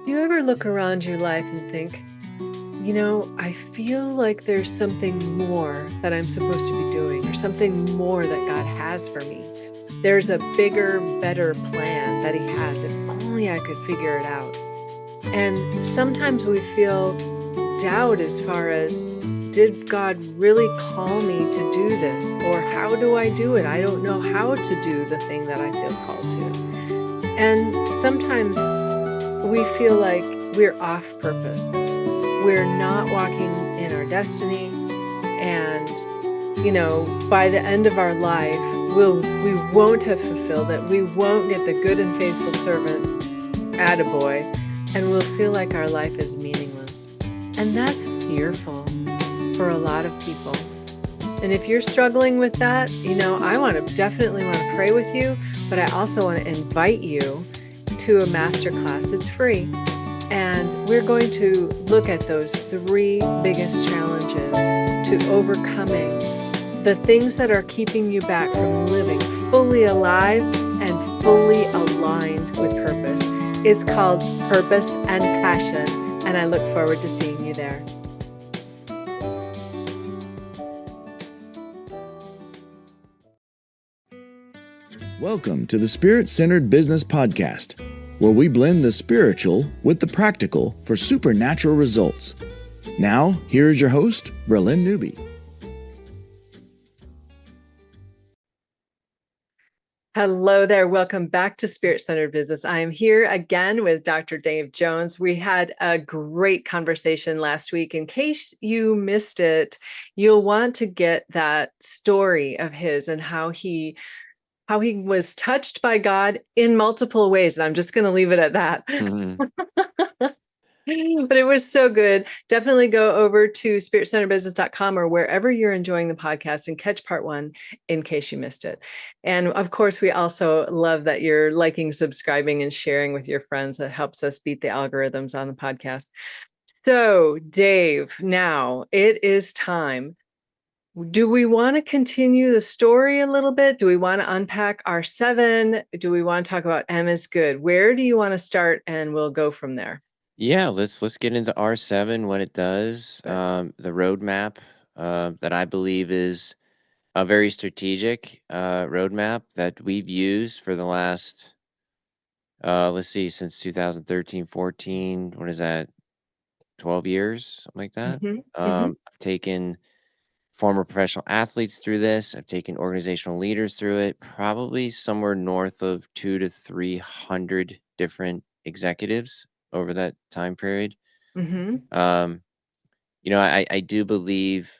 Do you ever look around your life and think, I feel like there's something more that I'm supposed to be doing, or something more that God has for me? There's a bigger, better plan that He has. If only I could figure it out. And sometimes we feel doubt as far as, did God really call me to do this? Or how do I do it? I don't know how to do the thing that I feel called to. And sometimes we feel like we're off purpose. We're not walking in our destiny. And, by the end of our life, we won't have fulfilled it. We won't get the good and faithful servant attaboy, and we'll feel like our life is meaningless. And that's fearful for a lot of people. And if you're struggling with that, definitely want to pray with you, but I also want to invite you to a masterclass. It's free. And we're going to look at those three biggest challenges to overcoming the things that are keeping you back from living fully alive and fully aligned with purpose. It's called Purpose and Passion, and I look forward to seeing you there. Welcome to the Spirit-Centered Business Podcast, where we blend the spiritual with the practical for supernatural results. Now, here is your host, Bralynn Newby. Hello there. Welcome back to Spirit-Centered Business. I am here again with Dr. Dave Jones. We had a great conversation last week. In case you missed it, you'll want to get that story of his and how he was touched by God in multiple ways. And I'm just going to leave it at that. Mm-hmm. But it was so good. Definitely go over to spiritcenteredbusiness.com or wherever you're enjoying the podcast and catch part one in case you missed it. And of course, we also love that you're liking, subscribing, and sharing with your friends. That helps us beat the algorithms on the podcast. So, Dave, now it is time. Do we want to continue the story a little bit? Do we want to unpack R7? Do we want to talk about M is good? Where do you want to start? And we'll go from there. Yeah, let's get into R7, what it does, Sure. the roadmap that I believe is a very strategic roadmap that we've used for the last, let's see, since 2013, 14. What is that? 12 years, something like that. I've taken former professional athletes through this. I've taken organizational leaders through it. Probably somewhere north of 200 to 300 different executives over that time period. Um, I do believe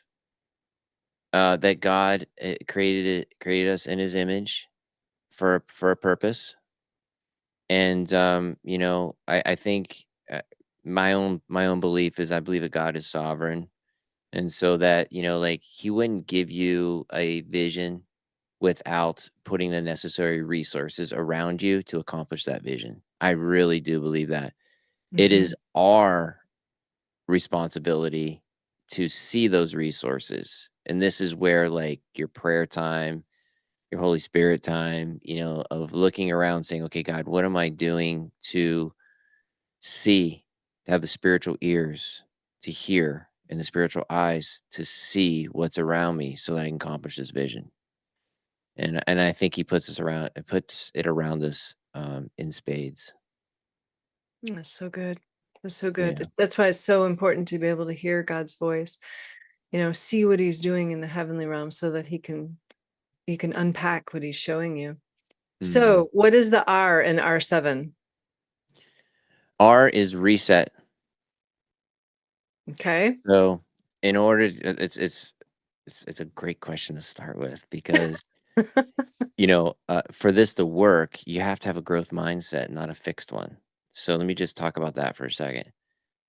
that God created us in His image for a purpose, and I think my own belief is I believe that God is sovereign, and so that like He wouldn't give you a vision without putting the necessary resources around you to accomplish that vision. I really do believe that it is our responsibility to see those resources. And this is where like your prayer time, your Holy Spirit time, of looking around saying, okay, God, what am I doing to see, to have the spiritual ears to hear and the spiritual eyes to see what's around me so that I can accomplish this vision. And I think he puts it around us in spades. That's so good. That's so good. Yeah. That's why it's so important to be able to hear God's voice, see what He's doing in the heavenly realm so that you can unpack what He's showing you. Mhm. So, what is the R in R7? R is reset. Okay. So in order, it's a great question to start with because for this to work, you have to have a growth mindset, not a fixed one. So let me just talk about that for a second.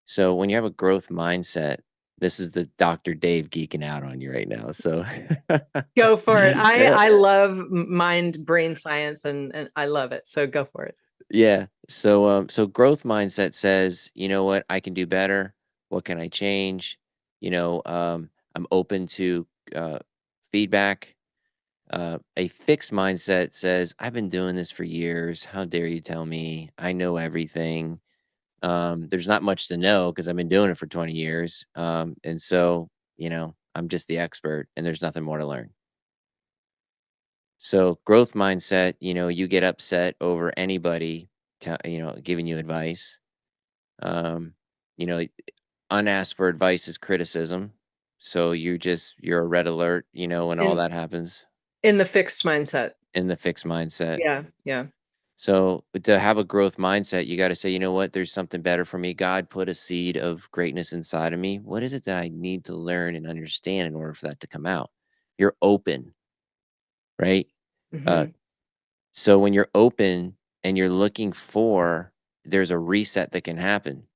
So when you have a growth mindset, this is the Dr. Dave geeking out on you right now. So Go for it. I love mind brain science and I love it. So go for it. yeah. So growth mindset says, you know what, I can do better. What can I change? I'm open to feedback. A fixed mindset says, I've been doing this for years. How dare you tell me I know everything? There's not much to know because I've been doing it for 20 years. And so, I'm just the expert and there's nothing more to learn. So growth mindset, you get upset over anybody, giving you advice. Um, you know, unasked for advice is criticism. So you're a red alert, when all In that happens in the fixed mindset. in the fixed mindset. Yeah, yeah. So to have a growth mindset, you got to say, you know what, there's something better for me. God put a seed of greatness inside of me. What is it that I need to learn and understand in order for that to come out? You're open, right? Uh, Mhm. so when you're open and you're looking for, there's a reset that can happen.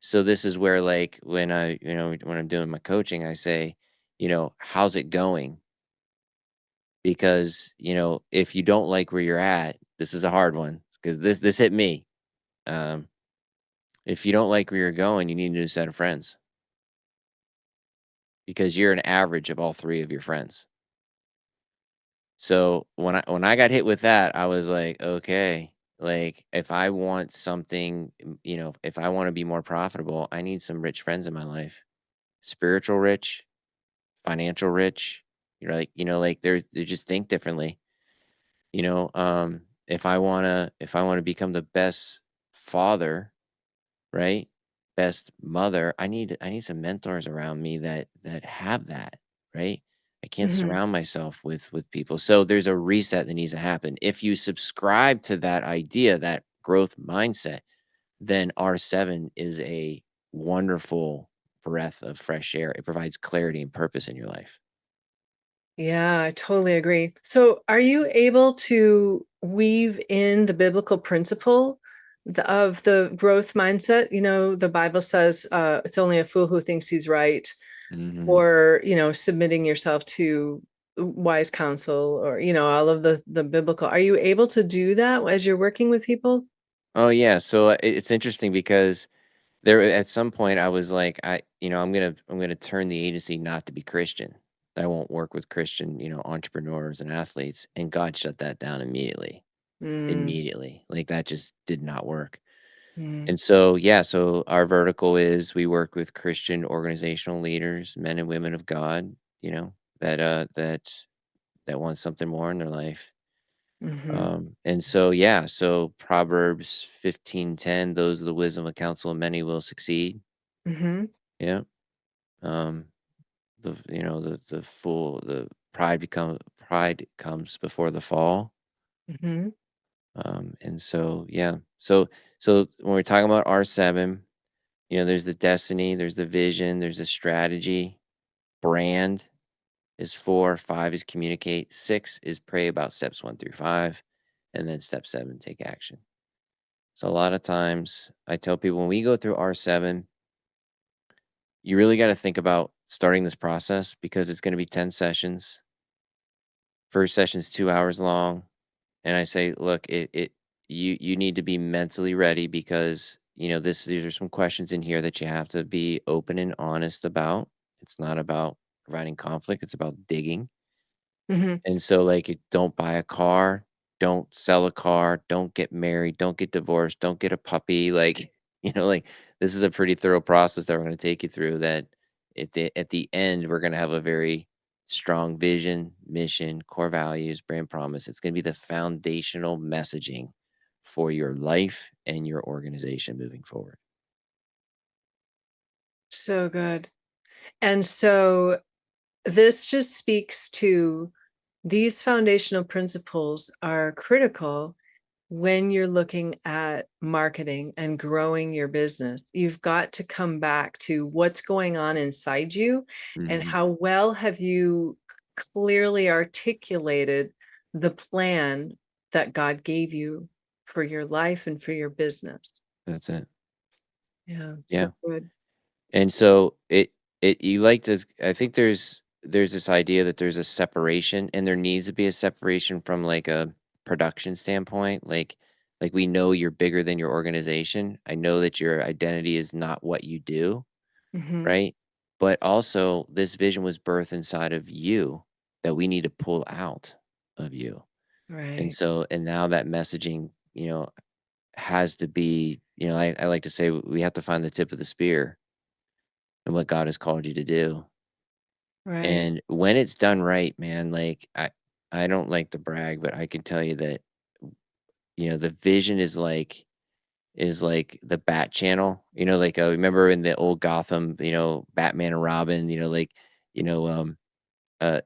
So this is where, like, when I'm doing my coaching, I say, how's it going? Because, if you don't like where you're at, this is a hard one because this hit me. Um, if you don't like where you're going, you need a new set of friends because you're an average of all three of your friends. So when I got hit with that, I was like, okay, like if I want something, if I want to be more profitable, I need some rich friends in my life. Spiritual rich, financial rich. You're like, like they just think differently. If I wanna become the best father, right? Best mother, I need some mentors around me that have that, right? I can't Mhm. surround myself with people. So there's a reset that needs to happen. If you subscribe to that idea, that growth mindset, then R7 is a wonderful breath of fresh air. It provides clarity and purpose in your life. Yeah, I totally agree. So, are you able to weave in the biblical principle of the growth mindset? The Bible says it's only a fool who thinks he's right, Mhm. or submitting yourself to wise counsel, or all of the biblical. Are you able to do that as you're working with people? Oh, yeah, so, it's interesting because there at some point, I was like, I'm gonna turn the agency not to be Christian. I won't work with Christian, entrepreneurs and athletes, and God shut that down immediately. Mm, Immediately. Like, that just did not work. mm, And so, yeah, so our vertical is we work with Christian organizational leaders, men and women of God, that want something more in their life. mhm, And so, yeah, so Proverbs 15:10, those are the wisdom of counsel of many will succeed. mhm, Yeah. Um, the pride comes before the fall. mhm, And so, yeah. So when we're talking about R7, there's the destiny, there's the vision, there's the strategy. Brand is 4, 5 is communicate, 6 is pray about steps 1 through 5, and then step 7, take action. So a lot of times I tell people when we go through R7, you really got to think about starting this process because it's going to be 10 sessions. First session's 2 hours long, and I say, "Look, you need to be mentally ready because, these are some questions in here that you have to be open and honest about. It's not about providing conflict, it's about digging." mhm. And so, like, don't buy a car, don't sell a car, don't get married, don't get divorced, don't get a puppy. Like, like this is a pretty thorough process that we're going to take you through. That at the end, we're going to have a very strong vision, mission, core values, brand promise. It's going to be the foundational messaging for your life and your organization moving forward. So good. And so this just speaks to these foundational principles are critical when you're looking at marketing and growing your business. You've got to come back to what's going on inside you and Hmm. how well have you clearly articulated the plan that God gave you for your life and for your business. That's it. Yeah, so Yeah. good. And so it you like to I think there's this idea that there's a separation and there needs to be a separation from like a production standpoint. Like we know you're bigger than your organization. I know that your identity is not what you do, Mhm. right? But also this vision was birthed inside of you that we need to pull out of you. And Right. so and now that messaging, has to be, I like to say we have to find the tip of the spear and what God has called you to do. Right. And when it's done right, man, like I don't like to brag, but I can tell you that, the vision is like the Bat channel, like, remember in the old Gotham, Batman and Robin, you know, um, uh,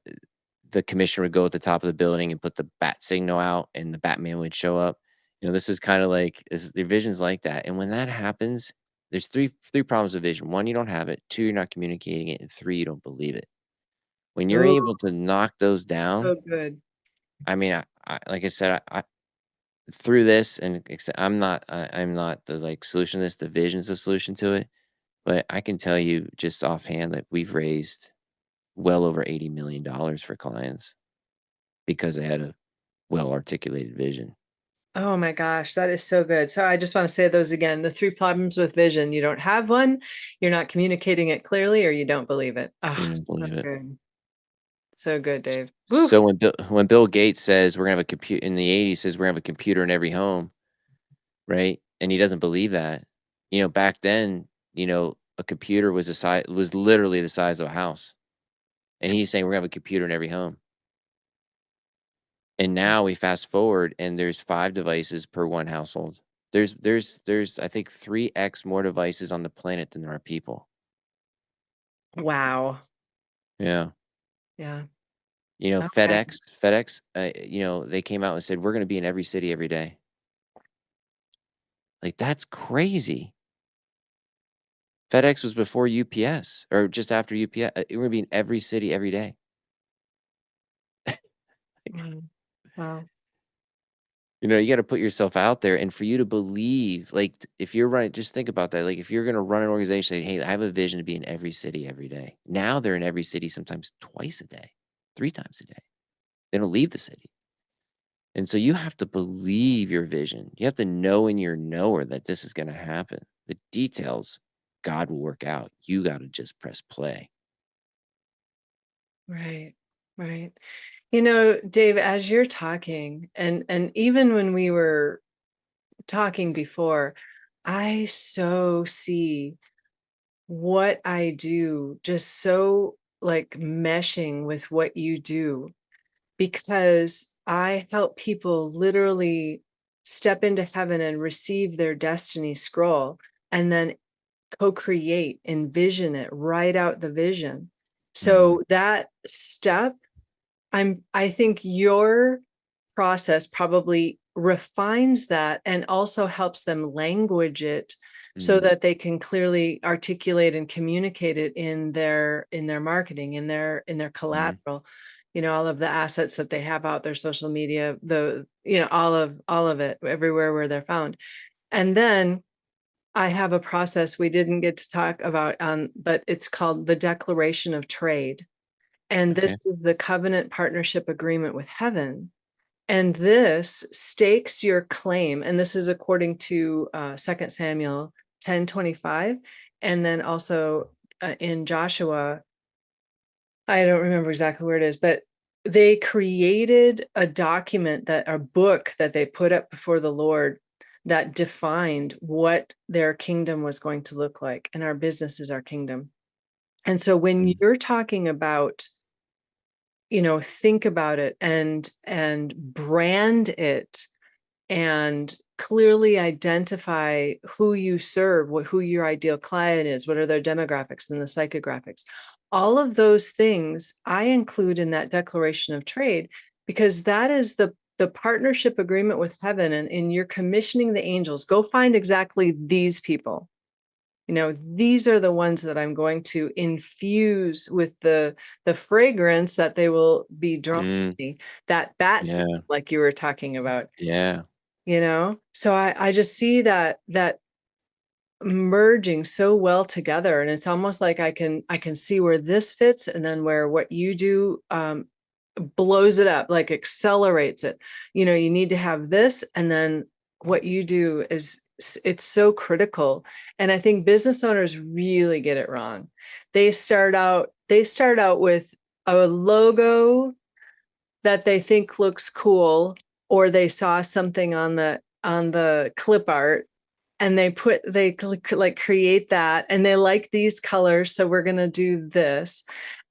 the commissioner would go at the top of the building and put the bat signal out and the Batman would show up. This is kind of like the vision's like that. And when that happens, there's three problems with vision. One, you don't have it. Two, you're not communicating it. And three, you don't believe it. When you're Oh, able to knock those down, so good. I mean, like I said, through this, and I'm not the like solutionist. The vision's the solution to it. But I can tell you just offhand that we've raised well over $80 million for clients because they had a well-articulated vision. Oh my gosh, that is so good. So I just want to say those again. The three problems with vision. You don't have one, you're not communicating it clearly, or you don't believe it. You Oh, don't so believe it. good. So good, Dave. Woo. So when Bill Gates says we're gonna have a computer in the '80s, says we're gonna have a computer in every home, right? And he doesn't believe that. Back then, a computer was literally the size of a house. And he's saying we're gonna have a computer in every home. And now we fast forward and there's 5 devices per one household. There's I think 3x more devices on the planet than there are people. Wow. Yeah. Yeah. Okay. FedEx, they came out and said we're gonna be in every city every day. Like, that's crazy. FedEx was before UPS or just after UPS. We're gonna be in every city every day. Like, Wow. Wow. you gotta put yourself out there, and for you to believe, like, if you're running, just think about that. Like, if you're gonna run an organization, say, "Hey, I have a vision to be in every city every day." Now they're in every city sometimes twice a day, 3 times a day. They don't leave the city. And so you have to believe your vision. You have to know in your knower that this is gonna happen. The details, God will work out. You gotta just press play. Right. Right. Dave, as you're talking, and even when we were talking before, I so see what I do just so like meshing with what you do because I help people literally step into heaven and receive their destiny scroll and then co-create, envision it, write out the vision. Mhm, So that step I think your process probably refines that and also helps them language it so mhm, that they can clearly articulate and communicate it in their marketing, in their mhm, collateral, all of the assets that they have out their social media, all of it everywhere where they're found. And then I have a process we didn't get to talk about, but it's called the Declaration of Trade. And this okay, is the covenant partnership agreement with heaven. And this stakes your claim. And this is according to 2 Samuel 10:25. And then also in Joshua, I don't remember exactly where it is, but they created a book that they put up before the Lord that defined what their kingdom was going to look like. And our business is our kingdom. And so when mhm, you're talking about think about it and brand it and clearly identify who you serve, who your ideal client is, what are their demographics and the psychographics. All of those things I include in that declaration of trade because that is the partnership agreement with heaven and you're commissioning the angels. Go find exactly these people. These are the ones that I'm going to infuse with the fragrance that they will be drawn mm, to me, that bat signal yeah, like you were talking about, yeah, So I just see that merging so well together, and it's almost like I can see where this fits and then where what you do, blows it up, like accelerates it. You need to have this, and then what you do it's so critical. And I think business owners really get it wrong. They start out with a logo that they think looks cool, or they saw something on the on the clip art, and like create that, and they like these colors, so we're gonna do this,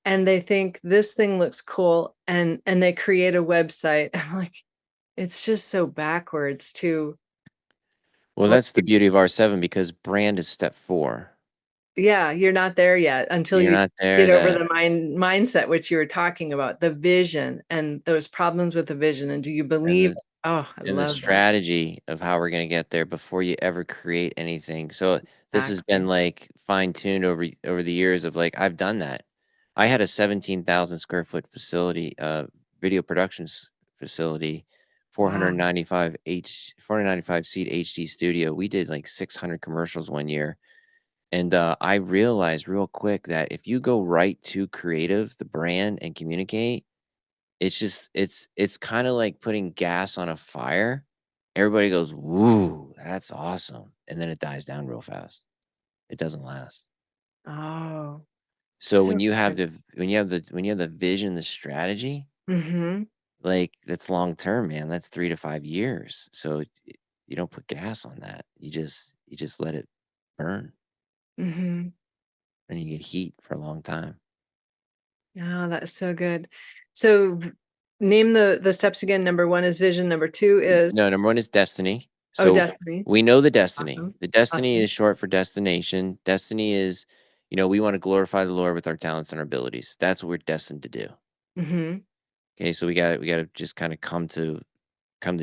and they think this thing looks cool, and they create a website. I'm like, it's just so backwards to Well, what that's the beauty of R7 because brand is step 4. yeah, you're not there yet until You're you not there get over that the mindset, which you were talking about, the vision and those problems with the vision, and do you and believe the oh, I and the love that. strategy of how we're gonna get there before you ever create anything. So this has been, Exactly. like, fine-tuned over the years of, like, I've done that. I had a 17,000 square foot facility, video productions facility, Wow. 495 seat HD studio. We did, like, 600 commercials one year, and, I realized real quick that if you go right to creative, the brand, and communicate, it's just it's kinda like putting gas on a fire. Everybody goes, "Woo, that's awesome," and then it dies down real fast. It doesn't last. Oh, So so good. when you have the vision, the strategy, Mhm, like, that's long term, man. That's 3 to 5 years. So you don't put gas on that. You just let it burn, mhm. and you get heat for a long time. Oh, that's so good. So, name the steps again. Number 1 is vision, number 2 No, is number 1 is destiny. oh, So, destiny. we know the destiny. Awesome, The destiny awesome. is short for destination. Destiny is, we wanna glorify the Lord with our talents and our abilities. That's what we're destined to do. Mhm, Okay, so we gotta just kinda come to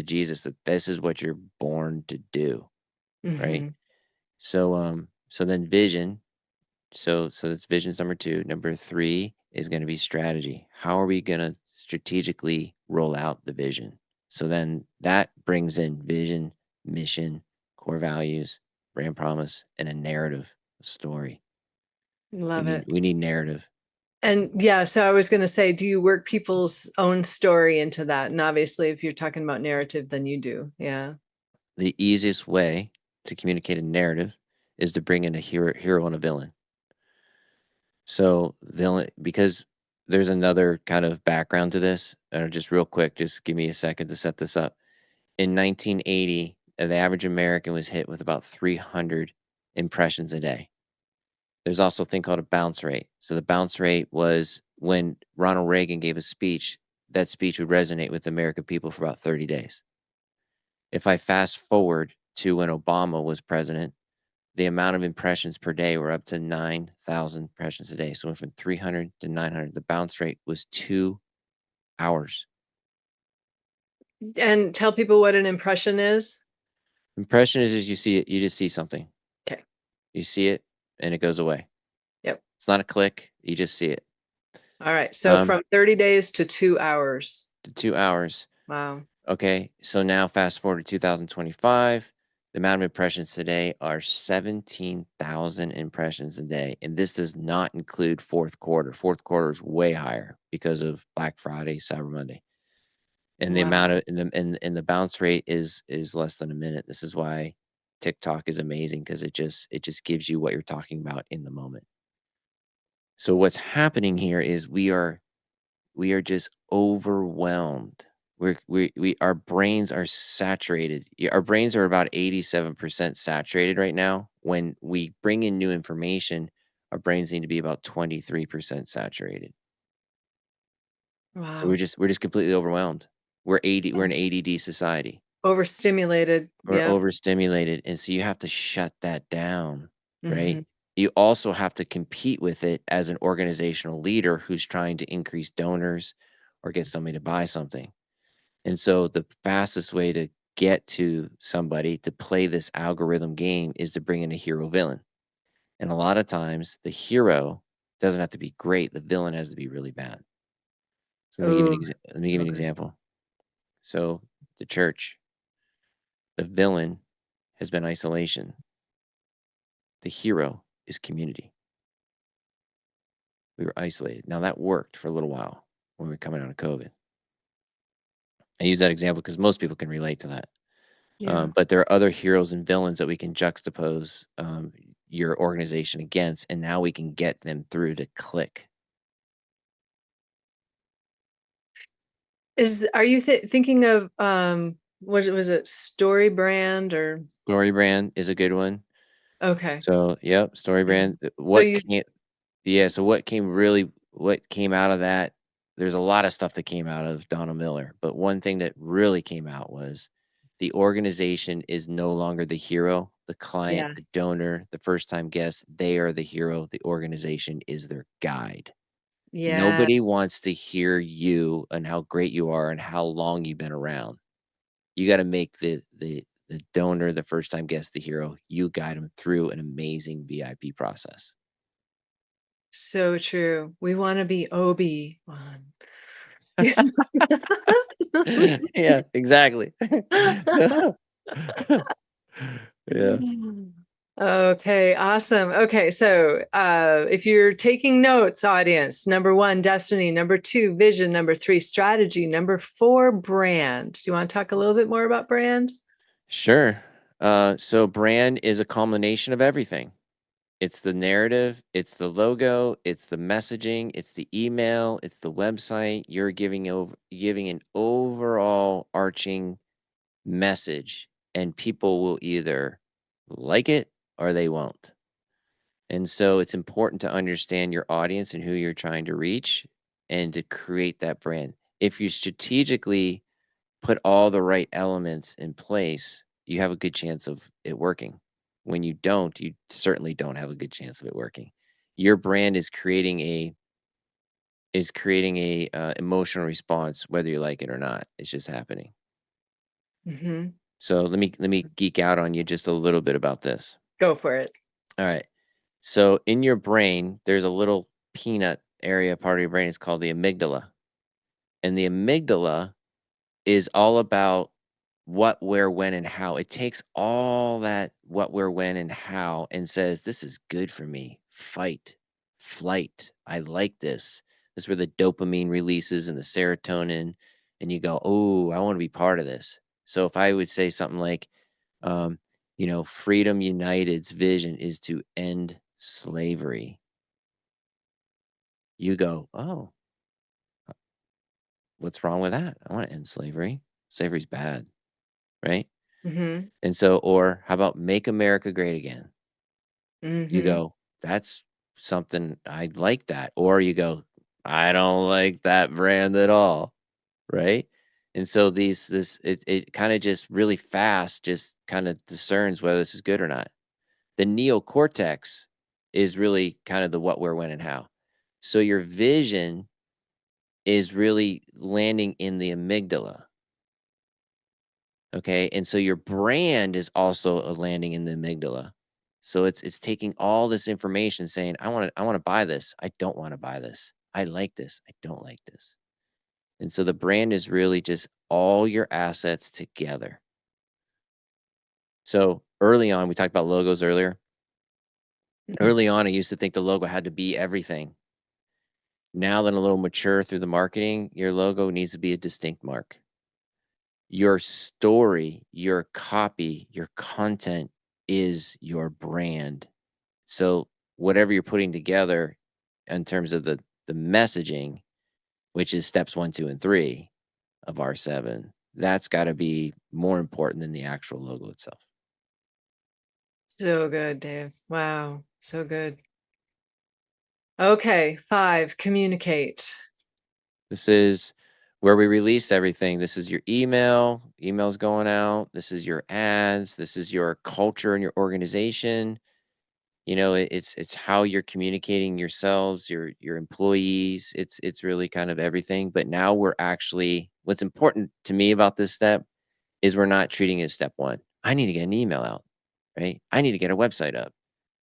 Jesus that this is what you're born to do, right? mhm. So then vision. So that's vision's number 2. Number 3 is gonna be strategy. How are we gonna strategically roll out the vision? So then that brings in vision, mission, core values, brand promise, and a narrative, a story. We Love need it. we need narrative. And, yeah, so I was gonna say, do you work people's own story into that? And obviously, if you're talking about narrative, then you do. Yeah. The easiest way to communicate a narrative is to bring in a hero and a villain. So villain because there's another kind of background to this, just real quick, just give me a second to set this up. In 1980, the average American was hit with about 300 impressions a day. There's also a thing called a bounce rate. So the bounce rate was when Ronald Reagan gave a speech, that speech would resonate with the American people for about 30 days. If I fast forward to when Obama was president, the amount of impressions per day were up to 9,000 impressions a day. So it went from 300 to 900. The bounce rate was 2 hours. And tell people what an impression is? Impression is just you see it, you just see something. Okay. You see it and it goes away. Yep. It's not a click, you just see it. Alright, so Um, from 30 days to 2 hours. the 2 hours. Wow. Okay, so now fast forward to 2025, the amount of impressions today are 17,000 impressions a day, and this does not include 4th quarter. 4th quarter is way higher because of Black Friday, Cyber Monday. And the Wow. amount of and the bounce rate is less than a minute. This is why TikTok is amazing because it just gives you what you're talking about in the moment. So what's happening here is we are just overwhelmed. We our brains are saturated. Our brains are about 87% saturated right now. When we bring in new information, our brains need to be about 23% saturated. So we're Wow. just we're just completely overwhelmed. We're an ADD society. Overstimulated. We're Yep. overstimulated, and so you have to shut that down, right? Mhm. You also have to compete with it as an organizational leader who's trying to increase donors or get somebody to buy something. And so the fastest way to get to somebody to play this algorithm game is to bring in a hero villain. And a lot of times the hero doesn't have to be great, the villain has to be really bad. So Oh, let me give you so an good. example. So the church, the villain has been isolation. The hero is community. We were isolated. Now that worked for a little while when we were coming out of COVID. I use that example because most people can relate to that. Yeah. But there are other heroes and villains that we can juxtapose your organization against, and now we can get them through to click. Are you thinking of, What was it? Story brand or Story brand is a good one. okay. So, yep, story Okay. brand. So What you came Yeah, so what came out of that, there's a lot of stuff that came out of Donald Miller, but one thing that really came out was the organization is no longer the hero, the client, yeah, the donor, the first time guest, they are the hero, the organization is their guide. yeah. Nobody wants to hear you and how great you are and how long you've been around. You gotta make the donor, the first time guest, the hero. You guide them through an amazing VIP process. So true. We wanna be Obi-Wan. Yeah, exactly. Yeah. Okay, awesome. Okay, so if you're taking notes, audience, number one, destiny, number two, vision, number three, strategy, number four, brand. Do you want to talk a little bit more about brand? Sure. So brand is a culmination of everything. It's the narrative, it's the logo, it's the messaging, it's the email, it's the website. You're giving an overall arching message, and people will either like it or they won't. And so it's important to understand your audience and who you're trying to reach and to create that brand. If you strategically put all the right elements in place, you have a good chance of it working. When you don't, you certainly don't have a good chance of it working. Your brand is creating a emotional response whether you like it or not. It's just happening. Hmm. So let me geek out on you just a little bit about this. Go for it. All right. So in your brain, there's a little peanut area part of your brain. It's called the amygdala. And the amygdala is all about what, where, when, and how. It takes all that what, where, when, and how and says, this is good for me. Fight, flight. I like this. This is where the dopamine releases and the serotonin. And you go, oh, I want to be part of this. So if I would say something like, um, Freedom United's vision is to end slavery. You go, oh, what's wrong with that? I want to end slavery. Slavery's bad, right? Hmm. And so, or how about make America great again? You Hmm. go, that's something I like that. Or you go, I don't like that brand at all, right? And so it kind of just really fast just kind of discerns whether this is good or not. The neocortex is really kind of the what, where, when, and how. So your vision is really landing in the amygdala. Okay. And so your brand is also a landing in the amygdala. So it's taking all this information saying, I want to buy this. I don't want to buy this. I like this. I don't like this. And so the brand is really just all your assets together. So early on, we talked about logos earlier. Early on, I used to think the logo had to be everything. Now that I'm a little mature through the marketing, your logo needs to be a distinct mark. Your story, your copy, your content is your brand. So whatever you're putting together in terms of the messaging, which is steps 1, 2, and 3 of R7, that's got to be more important than the actual logo itself. So good, Dave. Wow. So good. Okay, five, communicate. This is where we release everything. This is your email, emails going out. This is your ads. This is your culture and your organization. It's how you're communicating yourselves, your employees. It's really kind of everything. But now we're actually what's important to me about this step is we're not treating it as step one. I need to get an email out, right? I need to get a website up.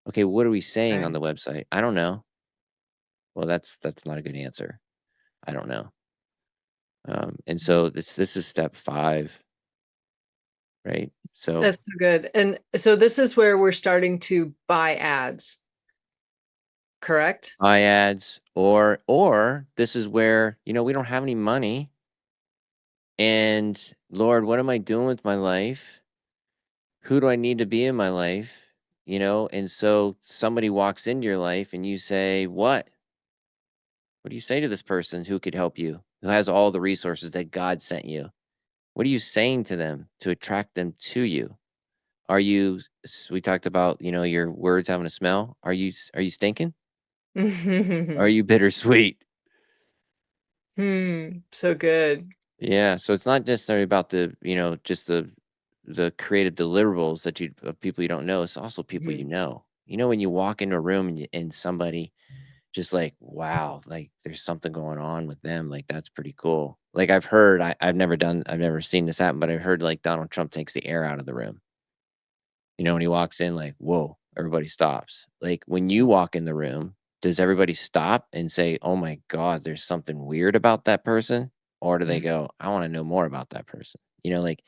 Okay, what are we saying on Right. the website? I don't know. Well, that's not a good answer. I don't know. And so this is step 5, right? So That's so good. And so this is where we're starting to buy ads, correct? buy ads, or this is where we don't have any money, and Lord, what am I doing with my life? Who do I need to be in my life? And so somebody walks into your life and you say, what do you say to this person who could help you, who has all the resources that God sent you? What are you saying to them to attract them to you? We talked about, your words having a smell. Are you stinking? Are you bittersweet? So good. Yeah, so it's not necessarily about just the creative deliverables of people you don't know. It's also people you Mhm. know. When you walk into a room and somebody just like, wow, like there's something going on with them. Like that's pretty cool. Like I've never seen this happen, but I've heard like Donald Trump takes the air out of the room. When he walks in, like, whoa, everybody stops. Like when you walk in the room, does everybody stop and say, oh my God, there's something weird about that person? Or do they Mhm. go, I want to know more about that person? Like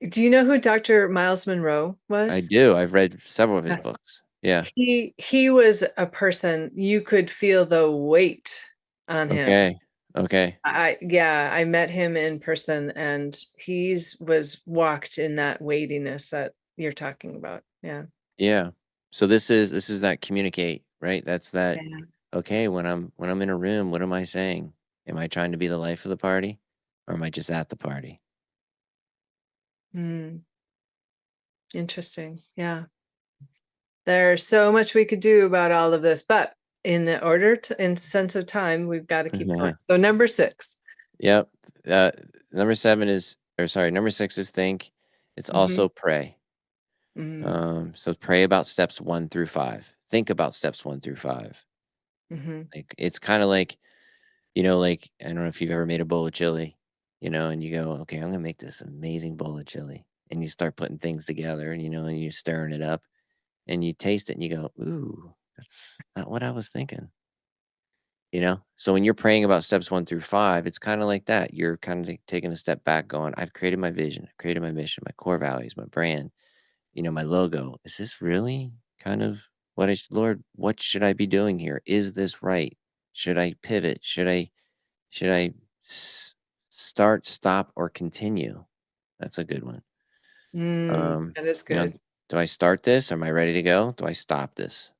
Do you know who Dr. Miles Monroe I was? do. I've read several of his Uh, books. Yeah. he was a person you could feel the weight on him. Okay. Okay. Yeah, I met him in person and he's was walked in that weightiness that you're talking about. Yeah. Yeah. So this is that communicate, right? That's that. Yeah. Okay, when I'm in a room, what am I saying? Am I trying to be the life of the party, or am I just at the party? Mm, interesting. Yeah. There's so much we could do about all of this, but in sense of time, we've got to keep going. So number 6. Yep. Uh, number 7 is, or sorry, number 6 is think. It's Mhm. also pray. Mm. So pray about steps 1 through 5. Think about steps 1 through 5. Mhm. Like it's kind of like I don't know if you've ever made a bowl of chili, and you go, okay, I'm gonna make this amazing bowl of chili, and you start putting things together, and you're stirring it up, and you taste it, and you go, ooh, that's not what I was thinking. So when you're praying about steps 1 through 5, it's kind of like that. You're kind of taking a step back, going, I've created my vision, I've created my mission, my core values, my brand, my logo. Is this really kind of Lord, what should I be doing here? Is this right? Should I pivot? Should I start, stop, or continue? That's a good one. That is You know, good. do I start this? Am I ready to go? Do I stop this?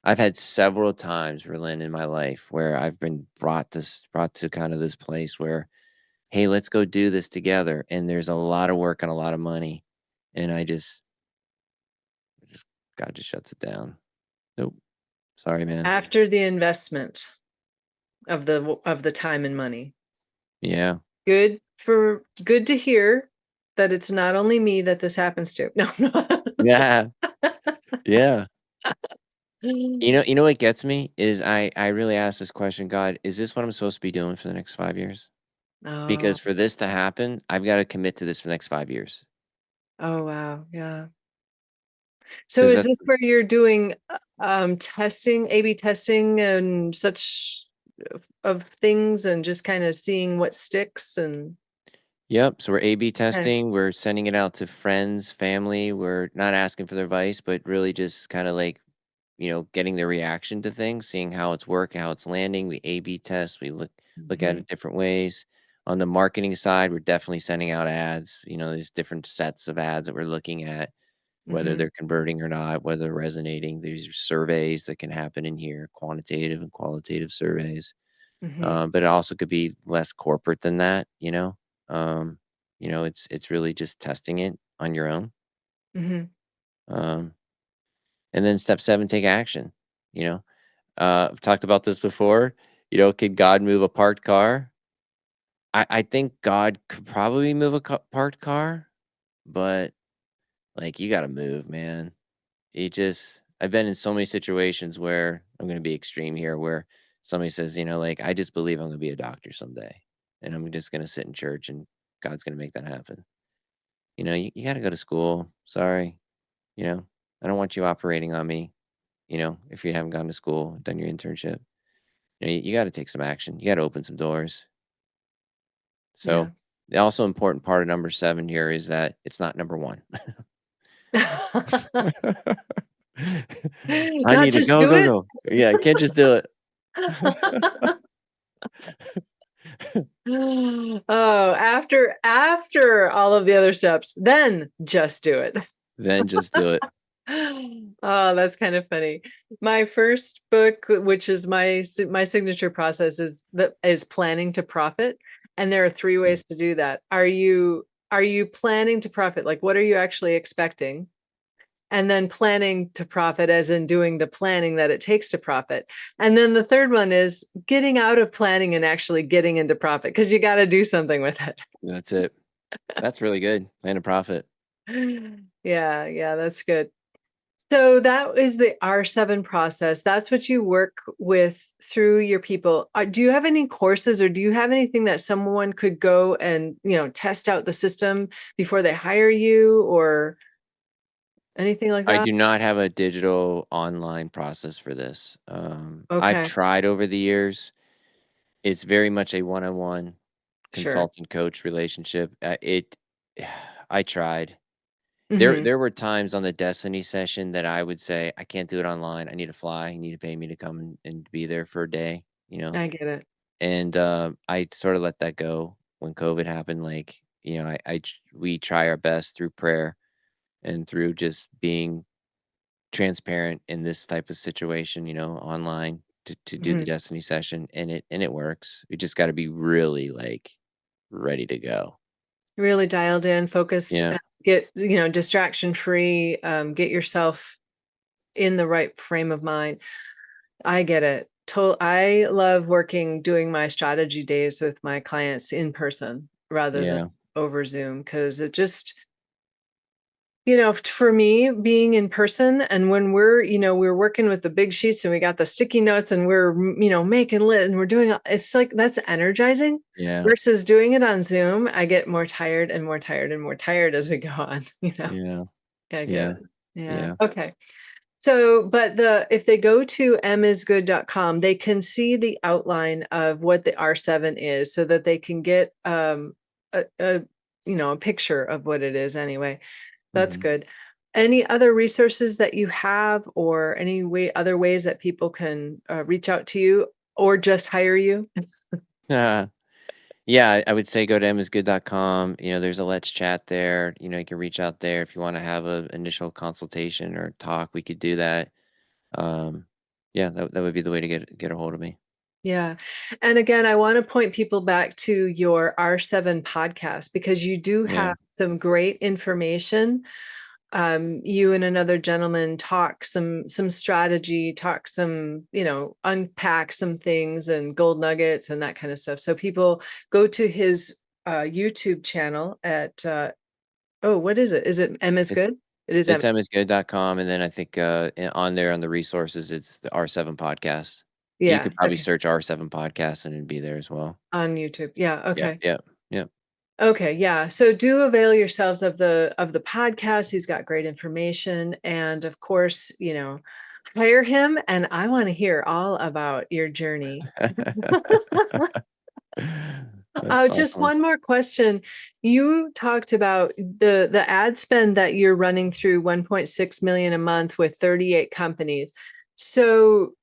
I've had several times, Berlin, in my life where I've been brought to kind of this place where, hey, let's go do this together. And there's a lot of work and a lot of money. And I just God just shuts it down. Nope. Sorry, man. After the investment of the time and money. Yeah. Good to hear that it's not only me that this happens to. No. Yeah. Yeah. No. You know what gets me is I really ask this question, God, is this what I'm supposed to be doing for the next 5 years? Oh. Because for this to happen, I've got to commit to this for the next 5 years. Oh, wow, yeah. So Because is that's this where you're doing, testing, A/B testing and such of things and just kinda seeing what sticks and Yep. So we're A/B okay. testing. We're sending it out to friends, family. We're not asking for their advice, but really just kind of like, getting their reaction to things, seeing how it's working, how it's landing. We A/B test. We look at Mhm, it different ways. On the marketing side, we're definitely sending out ads. There's different sets of ads that we're looking at, whether mhm, they're converting or not, whether they're resonating. These are surveys that can happen in here, quantitative and qualitative surveys. mhm, But it also could be less corporate than that. Um, it's really just testing it on your own. mhm. Um, and then step 7, take action. You know, I've talked about this before. Could God move a parked car? I think God could probably move a parked car, but like you got to move, man. I've been in so many situations where I'm going to be extreme here, where somebody says, like, I just believe I'm going to be a doctor someday, and I'm just going to sit in church, and God's going to make that happen. You got to go to school. Sorry, you know, I don't want you operating on me. If you haven't gone to school, done your internship, you got to take some action. You got to open some doors. Yeah. So, the also important part of number 7 here is that it's not number 1. I Not need to just go, do go, it? go. Yeah, I can't just do it. Oh, after all of the other steps, then just do it. Then just do it. Oh, that's kind of funny. My first book, which is my signature process, is planning to profit. And there are 3 Mm. ways to do that. Are you planning to profit? Like, what are you actually expecting? And then planning to profit as in doing the planning that it takes to profit. And then the third one is getting out of planning and actually getting into profit because you gotta do something with it. That's it. That's really good. Plan a profit. Yeah, yeah, that's good. So that is the R7 process. That's what you work with through your people. Do you have any courses or do you have anything that someone could go and, test out the system before they hire you or anything like I that? do not have a digital online process for this. I've Okay, tried over the years. It's very much a one-on-one sure. consultant coach relationship. I tried. Mhm. There were times on the Destiny session that I would say, "I can't do it online. I need to fly. You need to pay me to come and be there for a day," you know? I get it. And, I sorta let that go when COVID happened, like, we try our best through prayer and through just being transparent in this type of situation, online to do the Mhm. Destiny session, and it works. We just gotta be really, like, ready to go. Really dialed in, focused, Yeah, get, distraction free, get yourself in the right frame of mind. I get it. I love doing my strategy days with my clients in person rather than yeah, over Zoom because it just, for me, being in person and when we're working with the big sheets and we got the sticky notes and we're, making lit and we're doing, it's like that's energizing yeah, versus doing it on Zoom. I get more tired and more tired and more tired as we go on, yeah, I get yeah, it. Yeah. yeah, Okay. So, but if they go to misgood.com, they can see the outline of what the R7 is so that they can get a picture of what it is anyway. That's mhm. good. Any other resources that you have or other ways that people can reach out to you or just hire you? Yeah, I would say go to emmasgood.com. There's a let's chat there. You can reach out there if you want to have a initial consultation or talk. We could do that. Um, yeah, that would be the way to get a hold of me. Yeah. And again, I want to point people back to your R7 podcast because you do Yeah, have some great information. You and another gentleman talk some strategy, talk some, unpack some things and gold nuggets and that kind of stuff. So people go to his YouTube channel at oh, what is it? Is it M is it's good? It is M. it's emmasgood.com, and then I think on there on the resources, it's the R7 podcast. You Yeah, could probably okay. search R7 podcast and it'd be there as well. On YouTube. Yeah, Yep, okay. yep, yep. Okay, yeah. So do avail yourselves of the podcast. He's got great information and of course, hire him and I want to hear all about your journey. That's Just awesome. one more question. You talked about the ad spend that you're running through 1.6 million a month with 38 companies. So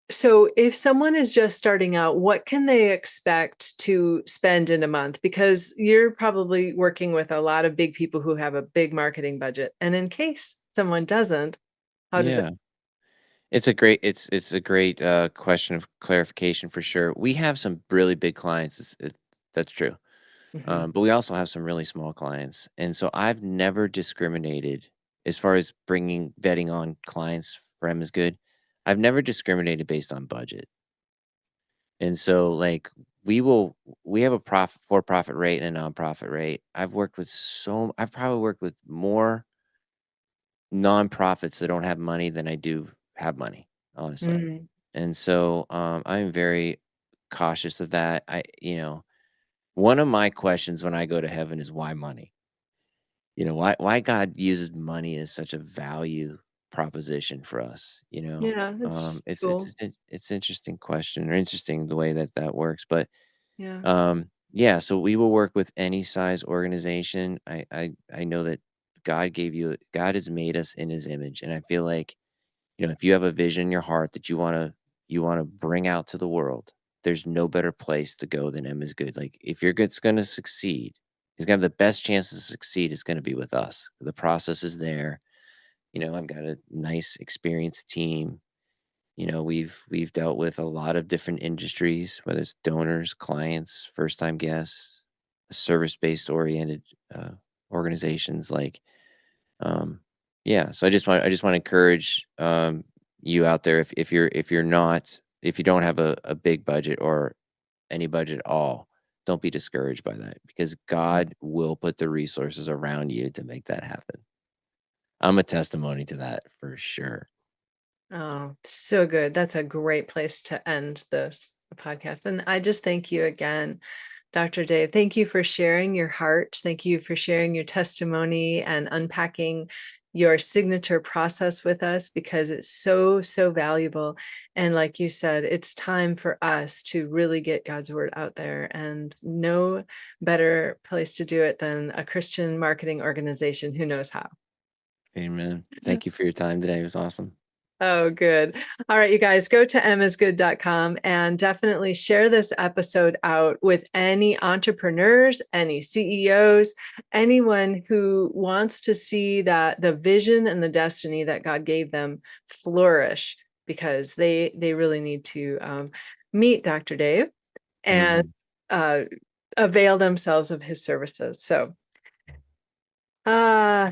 if someone is just starting out, what can they expect to spend in a month? Because you're probably working with a lot of big people who have a big marketing budget. And in case someone doesn't, how does it? Yeah. It's a great, question of clarification for sure. We have some really big clients, that's true, Mhm. but we also have some really small clients, and so I've never discriminated as far as vetting on clients for M is Good. I've never discriminated based on budget, and so, like, we have a for-profit rate and a nonprofit rate. I've probably worked with more nonprofits that don't have money than I do have money, honestly. Mhm. And so I'm very cautious of that. One of my questions when I go to heaven is why money? Why God uses money as such a value proposition for us, Yeah, it's just cool. It's interesting question or interesting the way that that works, but Yeah. yeah, so we will work with any size organization. I know that God has made us in his image, and I feel like, if you have a vision in your heart that you wanna bring out to the world, there's no better place to go than M is Good. Like, if you're good's gonna succeed, he's gonna have the best chance to succeed is gonna be with us. The process is there. I've got a nice experienced team. we've dealt with a lot of different industries, whether it's donors, clients, first-time guests, service-based oriented uh, organizations. Um, yeah. So I just want to encourage you out there, if you don't have a big budget or any budget at all, don't be discouraged by that, because God will put the resources around you to make that happen. I'm a testimony to that for sure. Oh, so good. That's a great place to end this podcast. And I just thank you again, Dr. Dave. Thank you for sharing your heart. Thank you for sharing your testimony and unpacking your signature process with us, because it's so, so valuable. And like you said, it's time for us to really get God's word out there. And no better place to do it than a Christian marketing organization who knows how. Amen. Thank you for your time today. It was awesome. Oh, good. All right, you guys, go to emmasgood.com and definitely share this episode out with any entrepreneurs, any CEOs, anyone who wants to see that the vision and the destiny that God gave them flourish, because they really need to meet Dr. Dave and Mhm. uh, avail themselves of his services. So, uh,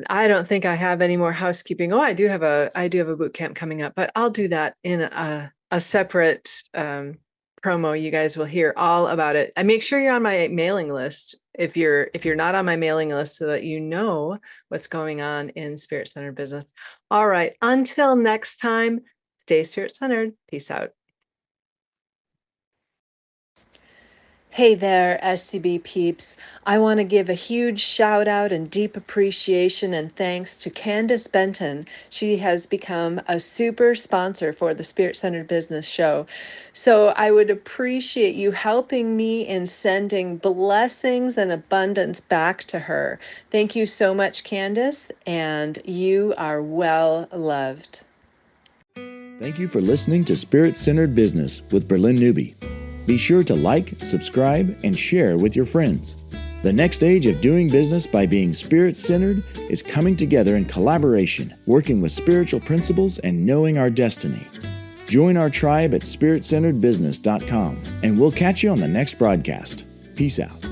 I don't think I have any more housekeeping. Oh, I do have a boot camp coming up, but I'll do that in a separate promo. You guys will hear all about it. And make sure you're on my mailing list if you're not on my mailing list, so that you know what's going on in Spirit Centered Business. All right, until next time, stay Spirit Centered. Peace out. Hey there, SCB peeps. I want to give a huge shout out and deep appreciation and thanks to Candace Benton. She has become a super sponsor for the Spirit Centered Business Show. So I would appreciate you helping me in sending blessings and abundance back to her. Thank you so much, Candace, and you are well loved. Thank you for listening to Spirit Centered Business with Bralynn Newby. Be sure to like, subscribe, and share with your friends. The next stage of doing business by being spirit-centered is coming together in collaboration, working with spiritual principles, and knowing our destiny. Join our tribe at spiritcenteredbusiness.com, and we'll catch you on the next broadcast. Peace out.